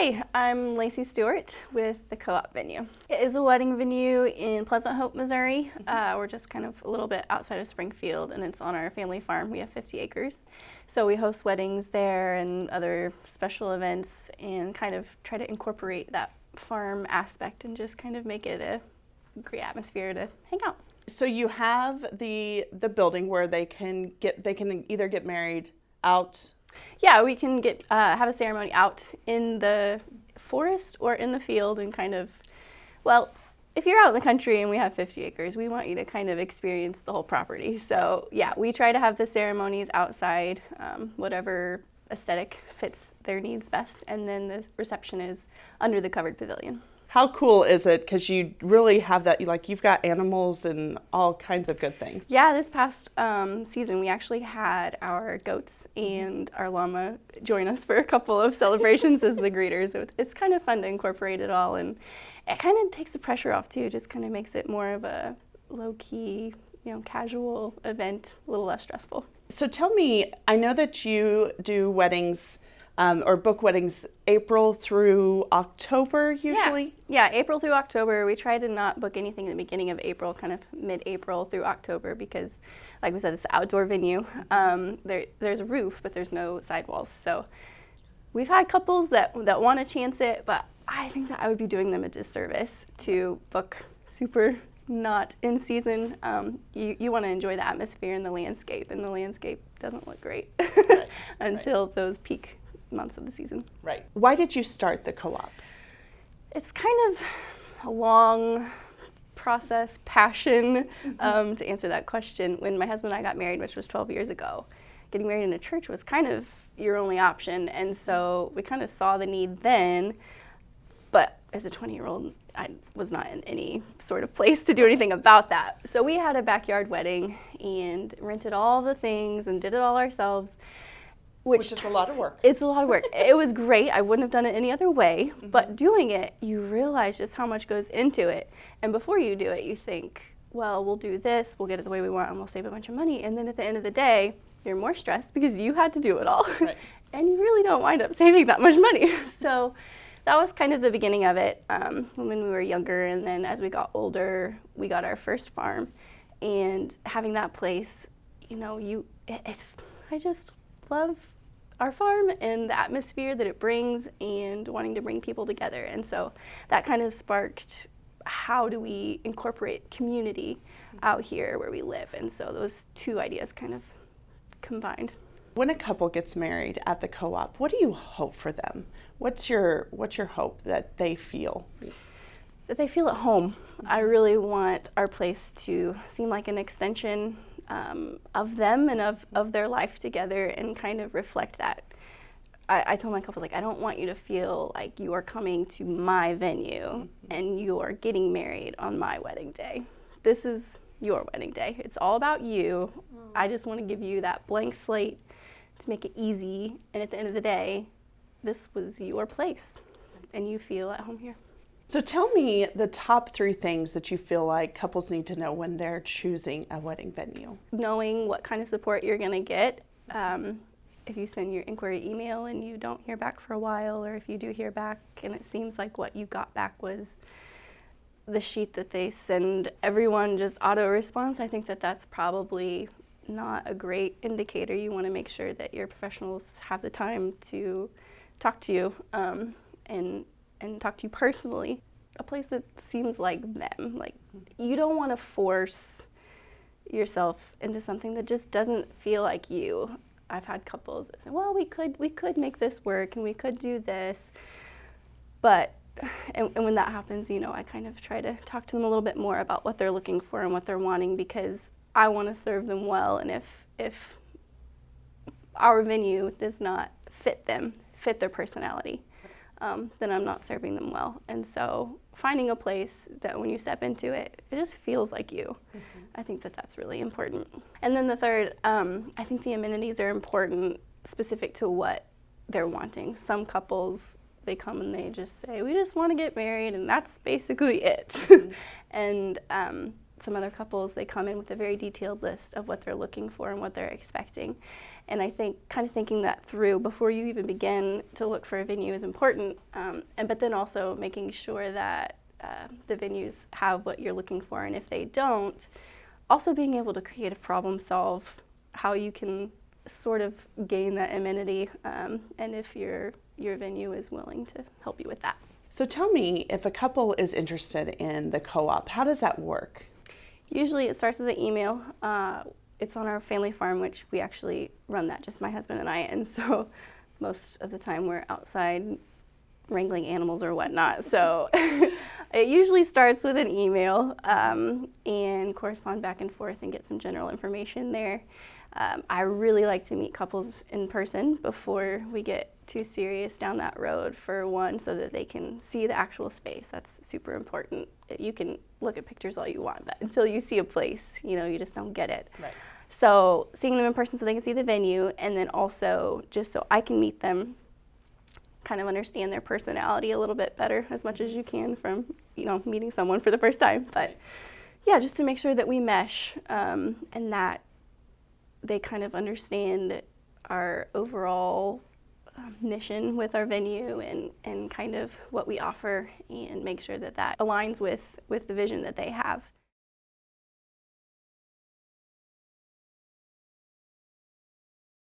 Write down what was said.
Hi, I'm Lacey Stewart with TheCoOpVenue. It is a wedding venue in Pleasant Hope, Missouri. We're just kind of a little bit outside of Springfield, and it's on our family farm. We have 50 acres. So we host weddings there and other special events and kind of try to incorporate that farm aspect and just kind of make it a great atmosphere to hang out. So you have the building where they can either get married out. Yeah, we can have a ceremony out in the forest or in the field and kind of, well, if you're out in the country and we have 50 acres, we want you to kind of experience the whole property. So yeah, we try to have the ceremonies outside, whatever aesthetic fits their needs best, and then the reception is under the covered pavilion. How cool is it? Because you really have that, like you've got animals and all kinds of good things. Yeah, this past season we actually had our goats and our llama join us for a couple of celebrations as the greeters. So it's kind of fun to incorporate it all, and it kind of takes the pressure off too. Just kind of makes it more of a low-key, casual event, a little less stressful. So tell me, I know that you do weddings or book weddings April through October usually? Yeah, April through October. We try to not book anything in the beginning of April, kind of mid-April through October, because like we said, it's an outdoor venue. There's a roof, but there's no sidewalls. So we've had couples that want to chance it, but I think that I would be doing them a disservice to book super not in season. You want to enjoy the atmosphere and the landscape doesn't look great until those peak months of the season. Right. Why did you start the co-op? It's kind of a long process, passion, to answer that question. When my husband and I got married, which was 12 years ago, getting married in a church was kind of your only option, and so we kind of saw the need then, but as a 20-year-old, I was not in any sort of place to do anything about that. So we had a backyard wedding and rented all the things and did it all ourselves. Which is a lot of work. It's a lot of work. It was great. I wouldn't have done it any other way, but doing it, you realize just how much goes into it. And before you do it, you think, well, we'll do this, we'll get it the way we want, and we'll save a bunch of money. And then at the end of the day, you're more stressed because you had to do it all. Right. And you really don't wind up saving that much money. So that was kind of the beginning of it when we were younger. And then as we got older, we got our first farm. And having that place, I just love our farm and the atmosphere that it brings and wanting to bring people together. And so that kind of sparked, how do we incorporate community out here where we live? And so those two ideas kind of combined. When a couple gets married at the co-op, what do you hope for them? What's your hope that they feel? That they feel at home. I really want our place to seem like an extension of them and of their life together, and kind of reflect that. I tell my couple, I don't want you to feel like you are coming to my venue and you are getting married on my wedding day. This is your wedding day. It's all about you. I just want to give you that blank slate to make it easy, and at the end of the day, this was your place and you feel at home here. So tell me the top 3 things that you feel like couples need to know when they're choosing a wedding venue. Knowing what kind of support you're going to get. If you send your inquiry email and you don't hear back for a while, or if you do hear back and it seems like what you got back was the sheet that they send everyone just auto response, I think that that's probably not a great indicator. You want to make sure that your professionals have the time to talk to you and talk to you personally. A place that seems like them. You don't want to force yourself into something that just doesn't feel like you. I've had couples that say, well, we could make this work and we could do this. But, and when that happens, I kind of try to talk to them a little bit more about what they're looking for and what they're wanting, because I want to serve them well. And if our venue does not fit their personality, then I'm not serving them well. And so finding a place that when you step into it, it just feels like you. I think that that's really important. And then the third, I think the amenities are important, specific to what they're wanting. Some couples, they come and they just say, we just want to get married, and that's basically it. And some other couples, they come in with a very detailed list of what they're looking for and what they're expecting. And I think kind of thinking that through before you even begin to look for a venue is important. But then also making sure that the venues have what you're looking for, and if they don't, also being able to creative problem solve how you can sort of gain that amenity, and if your venue is willing to help you with that. So tell me, if a couple is interested in the co-op, how does that work? Usually it starts with an email. It's on our family farm, which we actually run that, just my husband and I, and so most of the time we're outside wrangling animals or whatnot. So it usually starts with an email, and correspond back and forth and get some general information there. I really like to meet couples in person before we get too serious down that road, for one, so that they can see the actual space. That's super important. You can look at pictures all you want, but until you see a place, you just don't get it. Right. So seeing them in person so they can see the venue, and then also just so I can meet them, kind of understand their personality a little bit better, as much as you can from meeting someone for the first time. But yeah, just to make sure that we mesh, and that they kind of understand our overall mission with our venue, and kind of what we offer, and make sure that that aligns with the vision that they have.